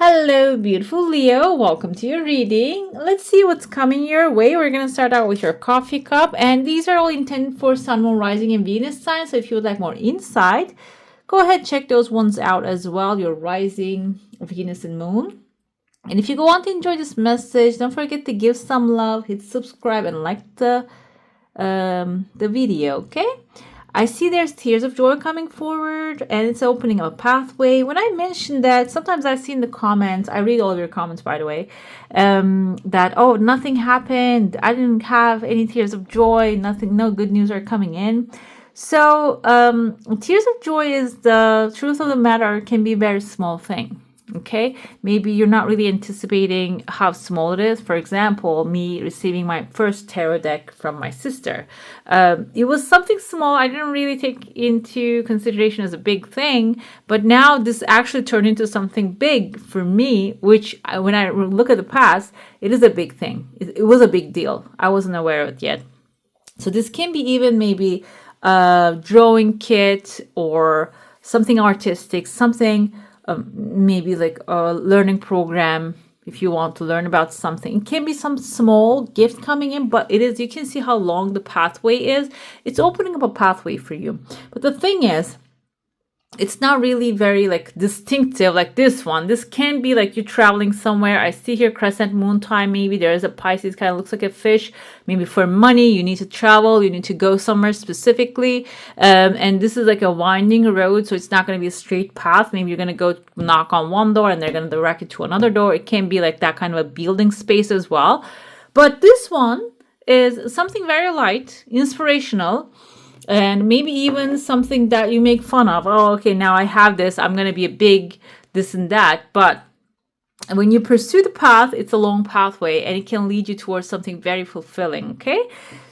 Hello, beautiful Leo. Welcome to your reading. Let's see what's coming your way. We're going to start out with your coffee cup. And these are all intended for Sun, Moon, Rising, and Venus signs. So if you would like more insight, go ahead, check those ones out as well. Your Rising, Venus, and Moon. And if you want to enjoy this message, don't forget to give some love, hit subscribe, and like the video, okay? I see there's tears of joy coming forward and it's opening up a pathway. When I mentioned that, sometimes I see in the comments, I read all of your comments, by the way, that, oh, nothing happened. I didn't have any tears of joy. Nothing, no good news are coming in. So tears of joy is the truth of the matter, can be a very small thing. Okay, maybe you're not really anticipating how small it is. For example, me receiving my first tarot deck from my sister. It was something small. I didn't really take into consideration as a big thing, but now this actually turned into something big for me, which when I look at the past, it is a big thing. It was a big deal. I wasn't aware of it yet. So this can be even maybe a drawing kit or something artistic, something maybe like a learning program if you want to learn about something. It can be some small gift coming in, but it is, you can see how long the pathway is. It's opening up a pathway for you. But the thing is, it's not really very like distinctive like this one. This can be like you're traveling somewhere. I see here crescent moon time. Maybe there is a Pisces, kind of looks like a fish. Maybe for money, you need to travel. You need to go somewhere specifically. And this is like a winding road. So it's not going to be a straight path. Maybe you're going to go knock on one door and they're going to direct you to another door. It can be like that kind of a building space as well. But this one is something very light, inspirational. And maybe even something that you make fun of. Oh, okay, now I have this. I'm going to be a big this and that. But when you pursue the path, it's a long pathway and it can lead you towards something very fulfilling. Okay.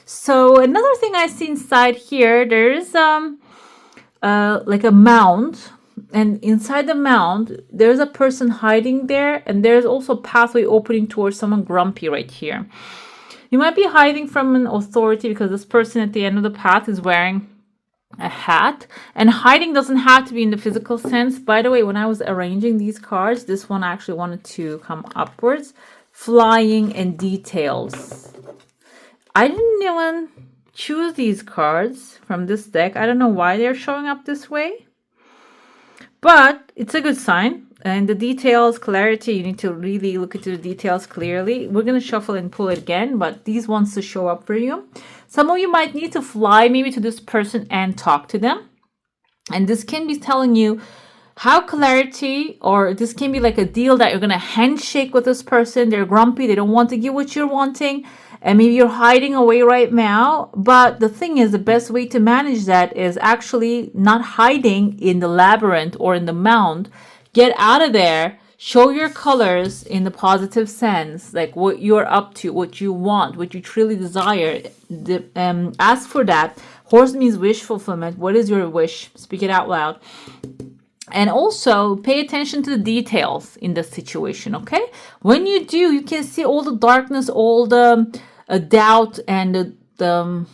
So another thing I see inside here, there's like a mound. And inside the mound, there's a person hiding there. And there's also a pathway opening towards someone grumpy right here. You might be hiding from an authority because this person at the end of the path is wearing a hat. And hiding doesn't have to be in the physical sense. By the way, when I was arranging these cards, this one actually wanted to come upwards. Flying and details. I didn't even choose these cards from this deck. I don't know why they're showing up this way. But it's a good sign. And the details, clarity, you need to really look into the details clearly. We're going to shuffle and pull it again, but these ones to show up for you. Some of you might need to fly maybe to this person and talk to them. And this can be telling you how clarity, or this can be like a deal that you're going to handshake with this person. They're grumpy. They don't want to give what you're wanting. And maybe you're hiding away right now. But the thing is, the best way to manage that is actually not hiding in the labyrinth or in the mound. Get out of there, show your colors in the positive sense, like what you're up to, what you want, what you truly desire. Ask for that. Horse means wish fulfillment. What is your wish? Speak it out loud. And also pay attention to the details in the situation, okay? When you do, you can see all the darkness, all the doubt and the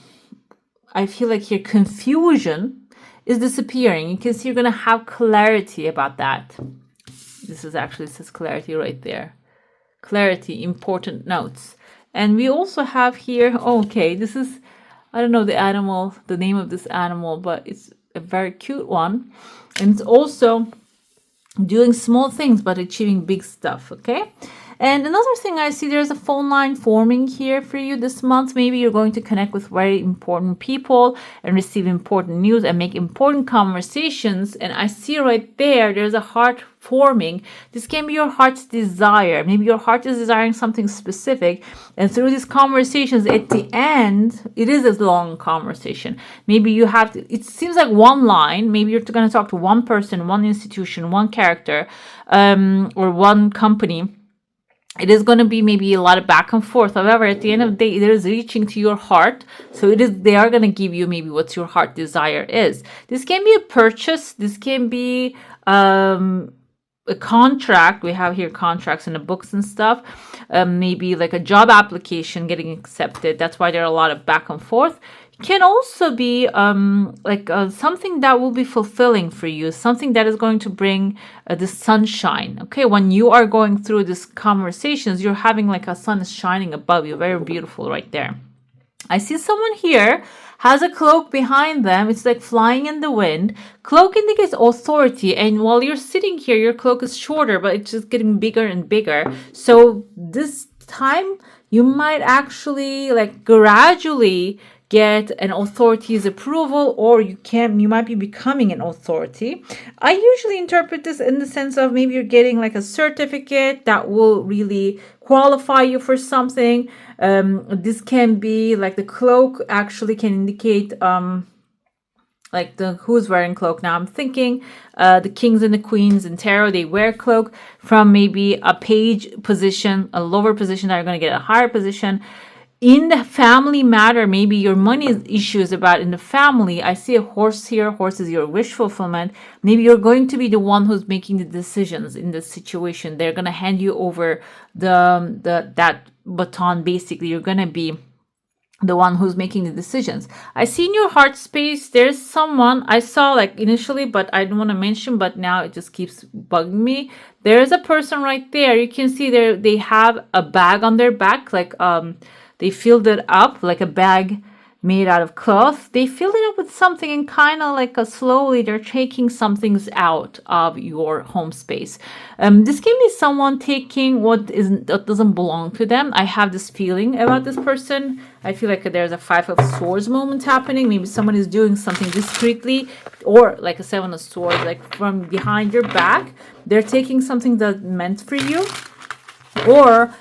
I feel like here confusion is disappearing. You can see you're going to have clarity about that. This is actually, it says clarity right there. Clarity, important notes. And we also have here, okay, this is, I don't know the animal, the name of this animal, but it's a very cute one. And it's also doing small things, but achieving big stuff, okay? And another thing I see, there's a phone line forming here for you this month. Maybe you're going to connect with very important people and receive important news and make important conversations. And I see right there, there's a heart forming. This can be your heart's desire. Maybe your heart is desiring something specific. And through these conversations, at the end, it is a long conversation. Maybe you have to, it seems like one line. Maybe you're going to talk to one person, one institution, one character, or one company. It is going to be maybe a lot of back and forth. However, at the end of the day, it is reaching to your heart. So it is, they are going to give you maybe what your heart desire is. This can be a purchase. This can be a contract. We have here contracts in the books and stuff. Maybe like a job application getting accepted. That's why there are a lot of back and forth. can also be something that will be fulfilling for you, something that is going to bring the sunshine. Okay, when you are going through these conversations, you're having like a sun is shining above you, very beautiful right there. I see someone here has a cloak behind them. It's like flying in the wind. Cloak indicates authority, and while you're sitting here, your cloak is shorter, but it's just getting bigger and bigger. So this time you might actually like gradually get an authority's approval, or you might be becoming an authority. I usually interpret this in the sense of maybe you're getting like a certificate that will really qualify you for something. This can be like the cloak actually can indicate like the who's wearing cloak. Now I'm thinking the kings and the queens in tarot, they wear cloak from maybe a page position, a lower position that are going to get a higher position. In the family matter, maybe your money issue is about in the family. I see a horse here. Horse is your wish fulfillment. Maybe you're going to be the one who's making the decisions in this situation. They're going to hand you over that baton. Basically, you're going to be the one who's making the decisions. I see in your heart space, there's someone I saw like initially, but I don't want to mention, but now it just keeps bugging me. There's a person right there. You can see they have a bag on their back, like they filled it up like a bag made out of cloth. They filled it up with something, and kind of like slowly they're taking some things out of your home space. This can be someone taking that doesn't belong to them. I have this feeling about this person. I feel like there's a 5 of Swords moment happening. Maybe someone is doing something discreetly, or like a 7 of Swords, like from behind your back. They're taking something that's meant for you, or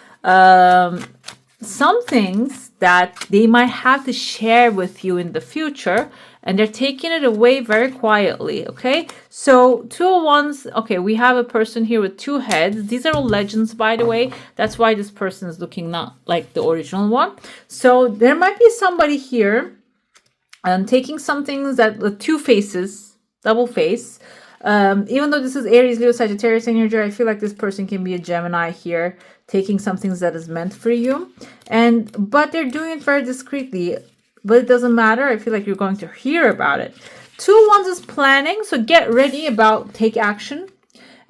some things that they might have to share with you in the future, and they're taking it away very quietly. Okay, so 2 of Wands. Okay, we have a person here with 2 heads. These are all legends, by the way. That's why this person is looking not like the original one. So there might be somebody here taking some things that the 2 faces, double face. Even though this is Aries, Leo, Sagittarius energy, I feel like this person can be a Gemini here, taking some things that is meant for you, but they're doing it very discreetly. But it doesn't matter. I feel like you're going to hear about it. 2 Wands is planning, so get ready about take action.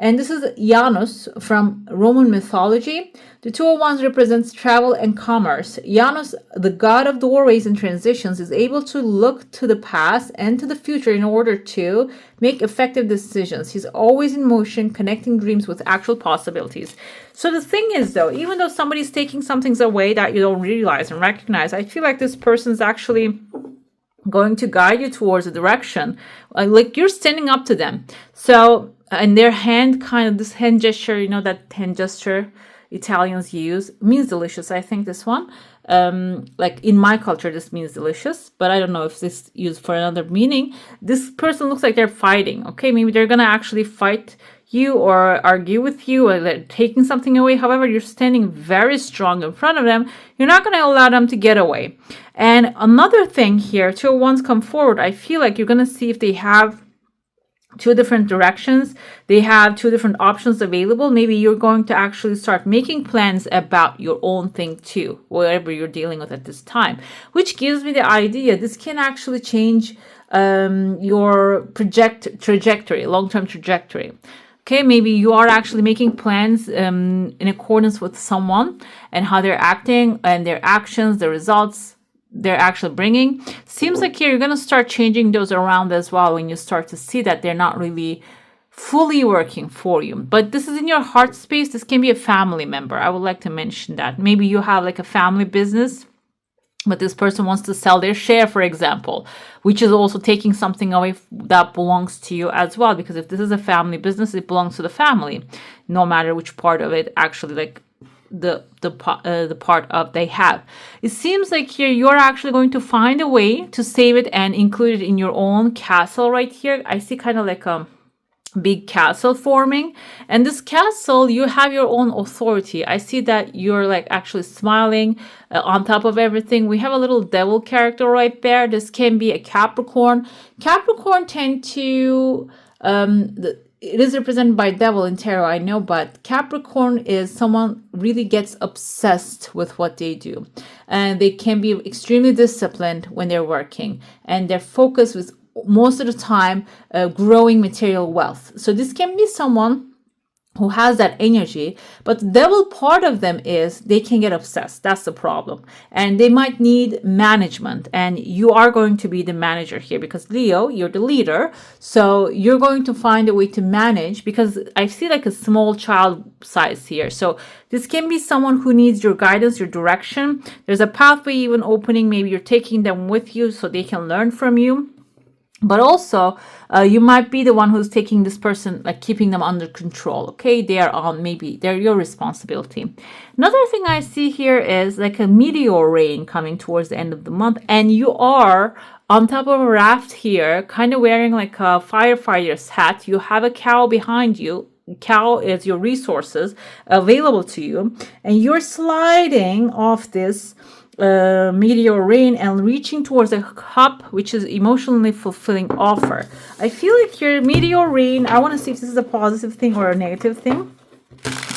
And this is Janus from Roman mythology. The 2 of Wands represents travel and commerce. Janus, the god of doorways and transitions, is able to look to the past and to the future in order to make effective decisions. He's always in motion, connecting dreams with actual possibilities. So the thing is, though, even though somebody's taking some things away that you don't realize and recognize, I feel like this person's actually going to guide you towards a direction. Like you're standing up to them. So, and their hand, kind of this hand gesture, you know, that hand gesture Italians use, means delicious. I think this one, like in my culture, this means delicious, but I don't know if this used for another meaning. This person looks like they're fighting. Okay, maybe they're gonna actually fight you or argue with you, or they're taking something away. However, you're standing very strong in front of them. You're not going to allow them to get away. And another thing here, 2 of Wands come forward. I feel like you're going to see if they have 2 different directions. They have 2 different options available. Maybe you're going to actually start making plans about your own thing too, whatever you're dealing with at this time, which gives me the idea this can actually change your trajectory, long-term trajectory. Okay, maybe you are actually making plans in accordance with someone and how they're acting and their actions, the results they're actually bringing. Seems like here you're going to start changing those around as well when you start to see that they're not really fully working for you. But this is in your heart space. This can be a family member. I would like to mention that. Maybe you have like a family business, but this person wants to sell their share, for example, which is also taking something away that belongs to you as well. Because if this is a family business, it belongs to the family, no matter which part of it actually, like the part of they have. It seems like here you're actually going to find a way to save it and include it in your own castle right here. I see kind of like a big castle forming, and this castle, you have your own authority. I see that you're like actually smiling on top of everything. We have a little devil character right there. This can be a Capricorn. Capricorn tend to it is represented by devil in tarot, I know, but Capricorn is someone really gets obsessed with what they do. And they can be extremely disciplined when they're working. And their focus is most of the time growing material wealth. So this can be someone who has that energy, but the devil part of them is they can get obsessed. That's the problem. And they might need management, and you are going to be the manager here, because Leo, you're the leader. So you're going to find a way to manage, because I see like a small child size here. So this can be someone who needs your guidance, your direction. There's a pathway even opening. Maybe you're taking them with you so they can learn from you. But also, you might be the one who's taking this person, like keeping them under control. Okay, they are on, maybe they're your responsibility. Another thing I see here is like a meteor rain coming towards the end of the month, and you are on top of a raft here, kind of wearing like a firefighter's hat. You have a cow behind you. Cow is your resources available to you, and you're sliding off this meteor rain and reaching towards a cup, which is emotionally fulfilling offer. I feel like your meteor rain, I want to see if this is a positive thing or a negative thing.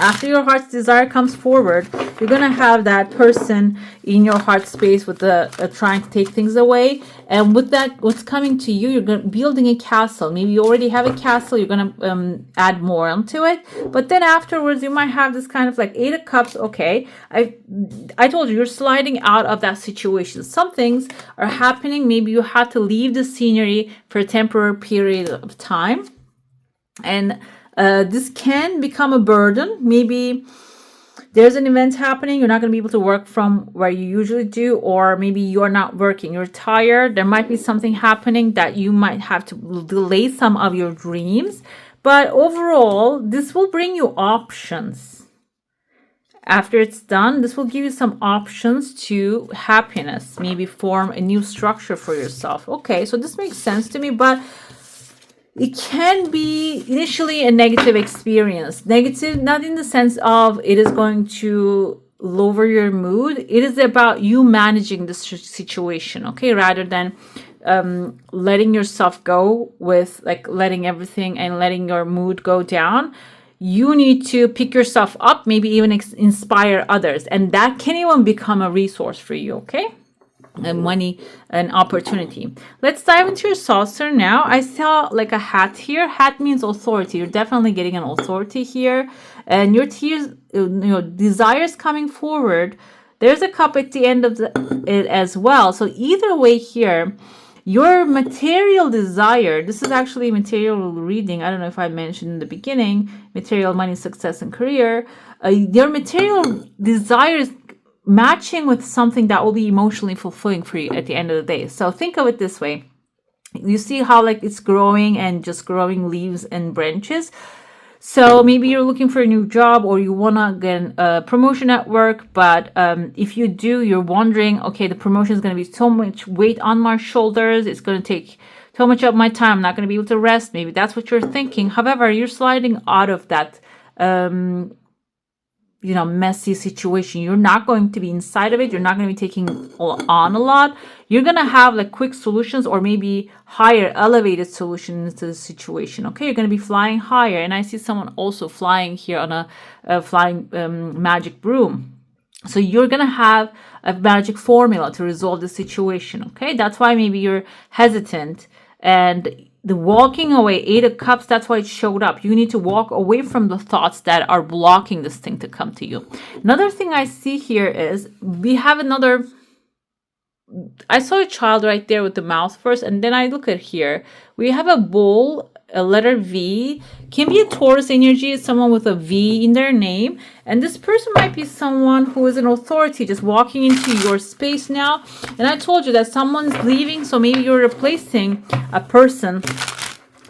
After your heart's desire comes forward, you're going to have that person in your heart space with the trying to take things away. And with that, what's coming to you, you're building a castle. Maybe you already have a castle. You're going to add more onto it. But then afterwards, you might have this kind of like 8 of cups. Okay, I told you, you're sliding out of that situation. Some things are happening. Maybe you had to leave the scenery for a temporary period of time. And this can become a burden. Maybe there's an event happening. You're not going to be able to work from where you usually do, or maybe you're not working. You're tired. There might be something happening that you might have to delay some of your dreams. But overall, this will bring you options. After it's done, this will give you some options to happiness. Maybe form a new structure for yourself. Okay, so this makes sense to me, but it can be initially a negative experience. Negative, not in the sense of it is going to lower your mood. It is about you managing the situation, okay? Rather than letting yourself go with like letting everything and letting your mood go down. You need to pick yourself up, maybe even inspire others. And that can even become a resource for you, okay? And money and opportunity. Let's dive into your saucer now. I saw like a hat here. Hat means authority. You're definitely getting an authority here, and your desires coming forward. There's a cup at the end of it as well. So either way here, your material desire, this is actually material reading. I don't know if I mentioned in the beginning, material, money, success, and career. Your material desires matching with something that will be emotionally fulfilling for you at the end of the day. So think of it this way. You see how like it's growing and just growing leaves and branches. So maybe you're looking for a new job, or you want to get a promotion at work. But if you do, you're wondering, okay, the promotion is going to be so much weight on my shoulders. It's going to take so much of my time. I'm not going to be able to rest. Maybe that's what you're thinking. However, you're sliding out of that messy situation. You're not going to be inside of it. You're not going to be taking on a lot. You're going to have like quick solutions, or maybe higher elevated solutions to the situation. Okay, you're going to be flying higher. And I see someone also flying here on a flying magic broom. So you're going to have a magic formula to resolve the situation. Okay, that's why maybe you're hesitant. And the walking away, 8 of Cups, that's why it showed up. You need to walk away from the thoughts that are blocking this thing to come to you. Another thing I see here is we have another, I saw a child right there with the mouth first, and then I look at here. We have a bull, a letter V. Can be a Taurus energy, someone with a V in their name. And this person might be someone who is an authority just walking into your space now. And I told you that someone's leaving, so maybe you're replacing a person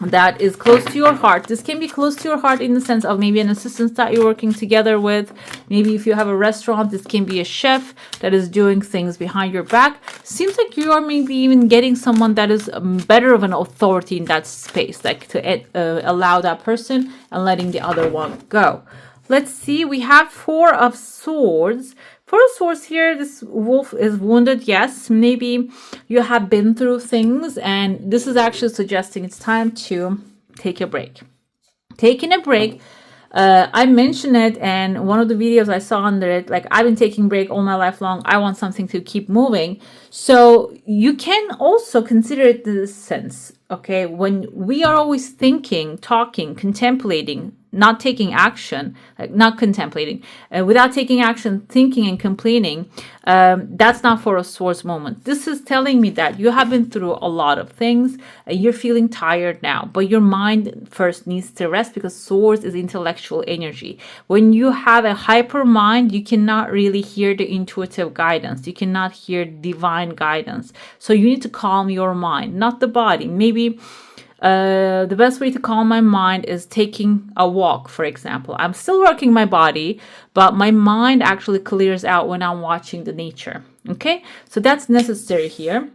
that is close to your heart. This can be close to your heart in the sense of maybe an assistant that you're working together with. Maybe if you have a restaurant, this can be a chef that is doing things behind your back. Seems like you are maybe even getting someone that is better of an authority in that space, like to allow that person and letting the other one go. Let's see, we have 4 of Swords. 4 of Swords here, this wolf is wounded. Yes, maybe you have been through things, and this is actually suggesting it's time to take a break. taking a break. I mentioned it, and one of the videos I saw under it, like, I've been taking break all my life long. I want something to keep moving. So you can also consider it this sense, okay? When we are always thinking, talking, contemplating, not taking action, like not contemplating, without taking action, thinking and complaining, that's not for a source moment. This is telling me that you have been through a lot of things. You're feeling tired now, but your mind first needs to rest, because source is intellectual energy. When you have a hyper mind, you cannot really hear the intuitive guidance. You cannot hear divine guidance. So you need to calm your mind, not the body. Maybe the best way to calm my mind is taking a walk, for example. I'm still working my body, but my mind actually clears out when I'm watching the nature. Okay, so that's necessary here.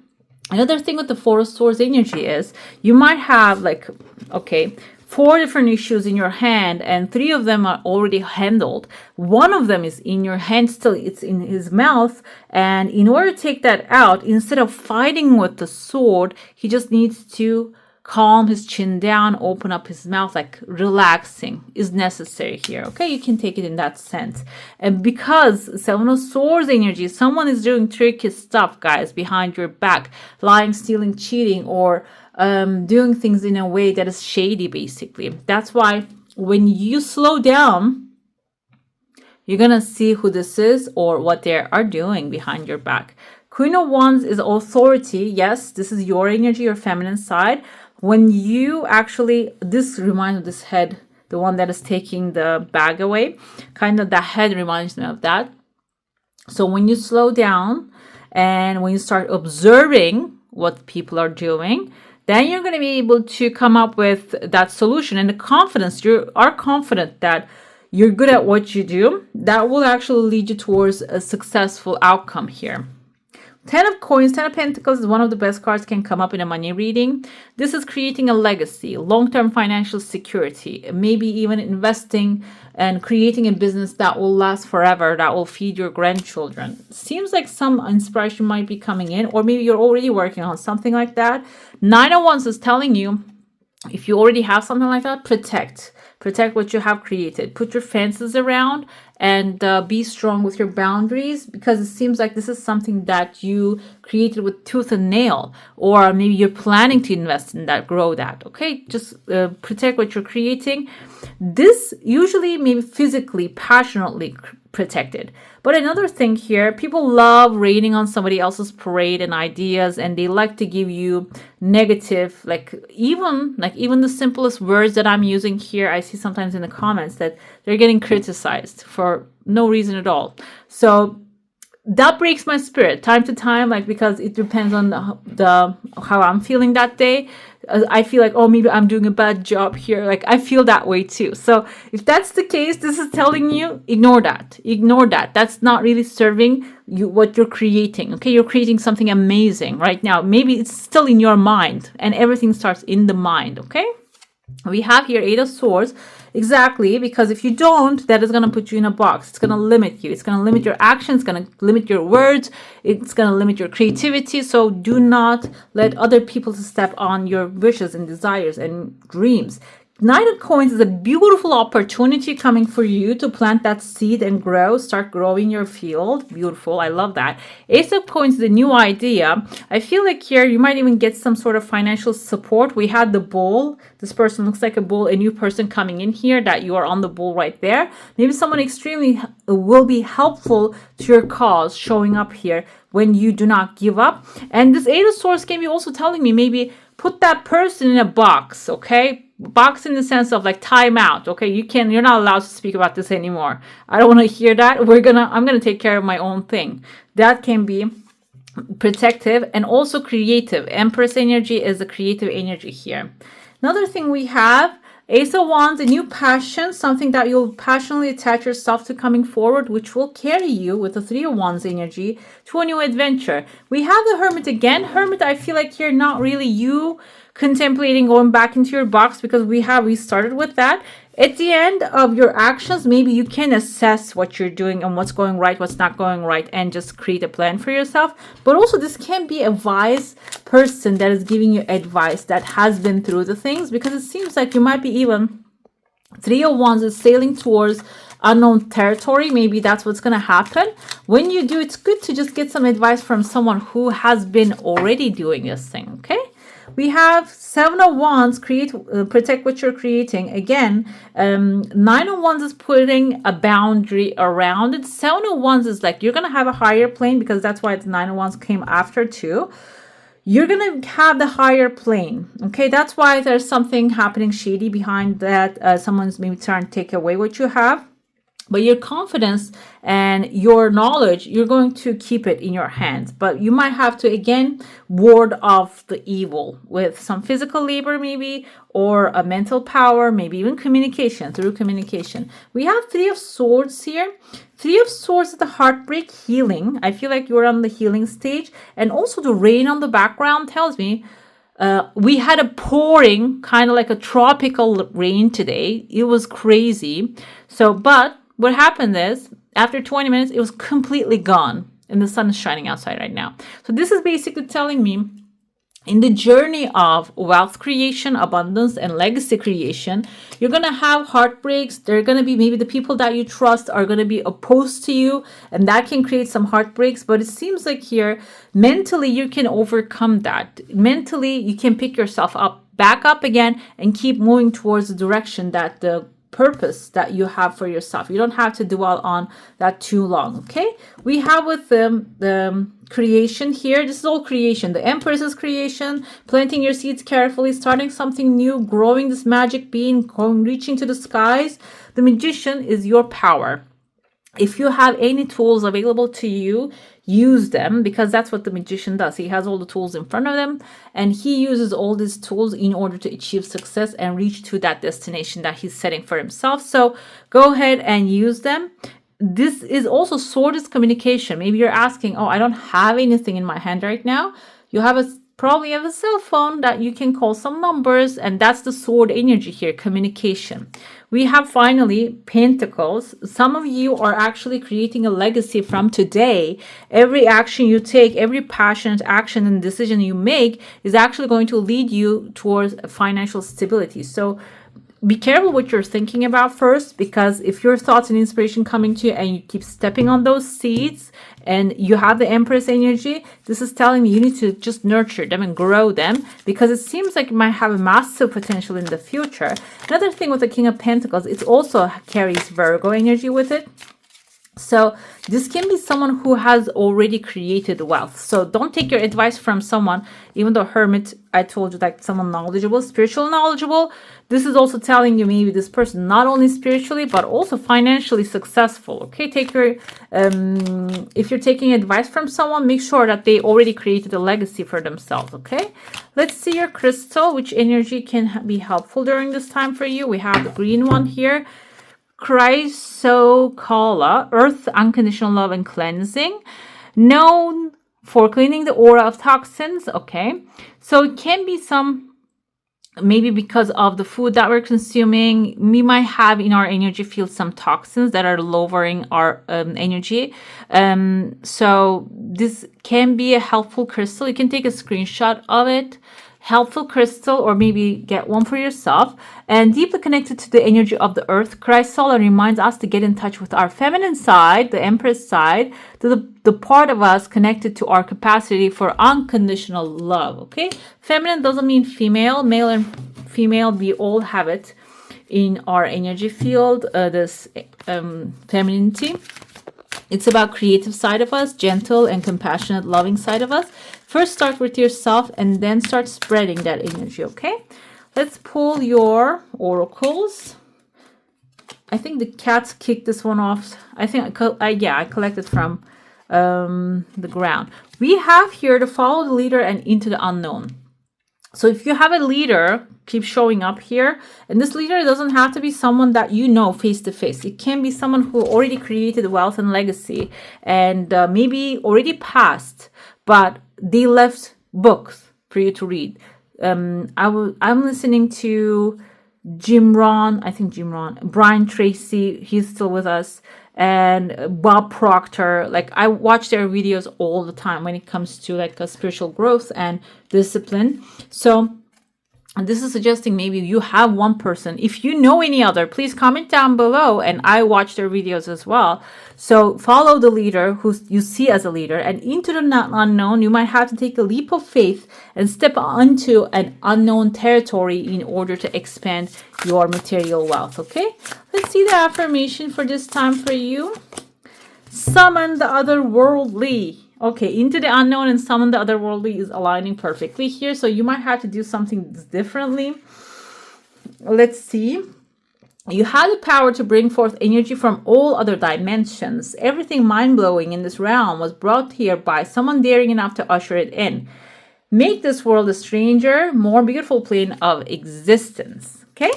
Another thing with the forest source energy is you might have, like, okay, 4 different issues in your hand, and 3 of them are already handled. One of them is in your hand still, it's in his mouth. And in order to take that out, instead of fighting with the sword, he just needs to calm his chin down, open up his mouth, like relaxing is necessary here. Okay, you can take it in that sense. And because 7 of Swords energy, someone is doing tricky stuff, guys, behind your back, lying, stealing, cheating, or doing things in a way that is shady, basically. That's why when you slow down, you're gonna see who this is or what they are doing behind your back. Queen of Wands is authority. Yes, this is your energy, your feminine side. When you actually, this reminds me of this head, the one that is taking the bag away, kind of, that head reminds me of that. So when you slow down and when you start observing what people are doing, then you're going to be able to come up with that solution. And the confidence, you are confident that you're good at what you do, that will actually lead you towards a successful outcome here. 10 of Coins, 10 of Pentacles is one of the best cards can come up in a money reading. This is creating a legacy, long-term financial security, maybe even investing and creating a business that will last forever, that will feed your grandchildren. Seems like some inspiration might be coming in, or maybe you're already working on something like that. 9 of Wands is telling you, if you already have something like that, protect what you have created. Put your fences around and be strong with your boundaries, because it seems like this is something that you created with tooth and nail, or maybe you're planning to invest in that, grow that. Okay, just protect what you're creating. This usually maybe physically, passionately protected. But another thing here, people love raining on somebody else's parade and ideas, and they like to give you negative, like even the simplest words that I'm using here, I see sometimes in the comments that they're getting criticized for no reason at all. So that breaks my spirit time to time, like, because it depends on the how I'm feeling that day. I feel like, oh, maybe I'm doing a bad job here. Like, I feel that way too. So if that's the case, this is telling you, ignore that. That's not really serving you what you're creating. Okay, you're creating something amazing right now. Maybe it's still in your mind, and everything starts in the mind. Okay, we have here 8 of Swords. Exactly, because if you don't, that is going to put you in a box. It's going to limit you. It's going to limit your actions. It's going to limit your words. It's going to limit your creativity. So do not let other people step on your wishes and desires and dreams. 9 of Coins is a beautiful opportunity coming for you to plant that seed and grow, start growing your field. Beautiful. I love that. Ace of Coins is a new idea. I feel like here you might even get some sort of financial support. We had the bull. This person looks like a bull, a new person coming in here, that you are on the bull right there. Maybe someone extremely will be helpful to your cause showing up here when you do not give up. And this 8 of Swords can be also telling me, maybe put that person in a box, okay? Box in the sense of like time out, okay? You're not allowed to speak about this anymore. I don't want to hear that. I'm gonna take care of my own thing. That can be protective and also creative. Empress energy is the creative energy here. Another thing we have, Ace of Wands, a new passion, something that you'll passionately attach yourself to coming forward, which will carry you with the 3 of Wands energy to a new adventure. We have the Hermit again. Hermit, I feel like here, not really you contemplating going back into your box, because we started with that. At the end of your actions, maybe you can assess what you're doing and what's going right, what's not going right, and just create a plan for yourself. But also, this can be a wise person that is giving you advice that has been through the things, because it seems like you might be even Three of Wands is sailing towards unknown territory. Maybe that's what's going to happen. When you do, it's good to just get some advice from someone who has been already doing this thing, okay? We have Seven of Wands, protect what you're creating. Again, Nine of Wands is putting a boundary around it. Seven of Wands is like, you're going to have a higher plane, because that's why it's Nine of Wands came after too. You're going to have the higher plane. Okay, that's why there's something happening shady behind that. Someone's maybe trying to take away what you have. But your confidence and your knowledge, you're going to keep it in your hands. But you might have to, again, ward off the evil with some physical labor maybe, or a mental power, maybe even communication, through communication. We have Three of Swords here. Three of Swords is the heartbreak, healing. I feel like you're on the healing stage. And also the rain on the background tells me we had a pouring, kind of like a tropical rain today. It was crazy. So, but what happened is, after 20 minutes, it was completely gone. And the sun is shining outside right now. So this is basically telling me, in the journey of wealth creation, abundance, and legacy creation, you're going to have heartbreaks. They're going to be, maybe the people that you trust are going to be opposed to you, and that can create some heartbreaks. But it seems like here, mentally, you can overcome that. Mentally, you can pick yourself up, back up again, and keep moving towards the direction that the purpose that you have for yourself. You don't have to dwell on that too long, okay? We have with the creation here. This is all creation. The Empress is creation, planting your seeds carefully, starting something new, growing this magic being, going, reaching to the skies. The Magician is your power. If you have any tools available to you, use them, because that's what the Magician does. He has all the tools in front of him, and he uses all these tools in order to achieve success and reach to that destination that he's setting for himself. So go ahead and use them. This is also Sword is communication. Maybe you're asking, oh, I don't have anything in my hand right now. You have probably have a cell phone that you can call some numbers, and that's the Sword energy here, communication. We have finally Pentacles. Some of you are actually creating a legacy from today. Every action you take, every passionate action and decision you make is actually going to lead you towards financial stability. So be careful what you're thinking about first, because if your thoughts and inspiration coming to you and you keep stepping on those seeds and you have the Empress energy, this is telling me you need to just nurture them and grow them, because it seems like it might have a massive potential in the future. Another thing with the King of Pentacles, it also carries Virgo energy with it. So this can be someone who has already created wealth. So don't take your advice from someone, even though Hermit, I told you, like someone knowledgeable, spiritual knowledgeable. This is also telling you maybe this person not only spiritually, but also financially successful. Okay, take your, if you're taking advice from someone, make sure that they already created a legacy for themselves. Okay, let's see your crystal, which energy can be helpful during this time for you. We have the green one here. Chrysocala, Earth, unconditional love and cleansing, known for cleaning the aura of toxins. Okay, so it can be some, maybe because of the food that we're consuming, we might have in our energy field some toxins that are lowering our energy. So this can be a helpful crystal. You can take a screenshot of it. Helpful crystal, or maybe get one for yourself. And deeply connected to the energy of the earth, Chrysola reminds us to get in touch with our feminine side, the Empress side, the part of us connected to our capacity for unconditional love. Okay, feminine doesn't mean female. Male and female, we all have it in our energy field, this femininity. It's about creative side of us, gentle and compassionate, loving side of us. First, start with yourself and then start spreading that energy, okay? Let's pull your oracles. I think the cats kicked this one off. I think, I collected from the ground. We have here to follow the leader and into the unknown. So if you have a leader, keep showing up here. And this leader doesn't have to be someone that you know face to face. It can be someone who already created wealth and legacy and maybe already passed, but they left books for you to read. I'm listening to Jim Rohn, Brian Tracy, he's still with us, and Bob Proctor. Like, I watch their videos all the time when it comes to like a spiritual growth and discipline. So And this is suggesting maybe you have one person. If you know any other, please comment down below, and I watch their videos as well. So follow the leader who you see as a leader, and into the not unknown, you might have to take a leap of faith and step onto an unknown territory in order to expand your material wealth. Okay, let's see the affirmation for this time for you. Summon the otherworldly. Okay, into the unknown and summon the otherworldly is aligning perfectly here. So you might have to do something differently. Let's see. You have the power to bring forth energy from all other dimensions. Everything mind-blowing in this realm was brought here by someone daring enough to usher it in. Make this world a stranger, more beautiful plane of existence. Okay?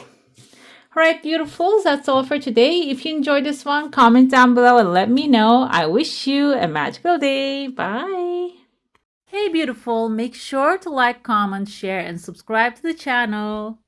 All right, beautifuls, that's all for today. If you enjoyed this one, comment down below and let me know. I wish you a magical day. Bye. Hey, beautiful, make sure to like, comment, share, and subscribe to the channel.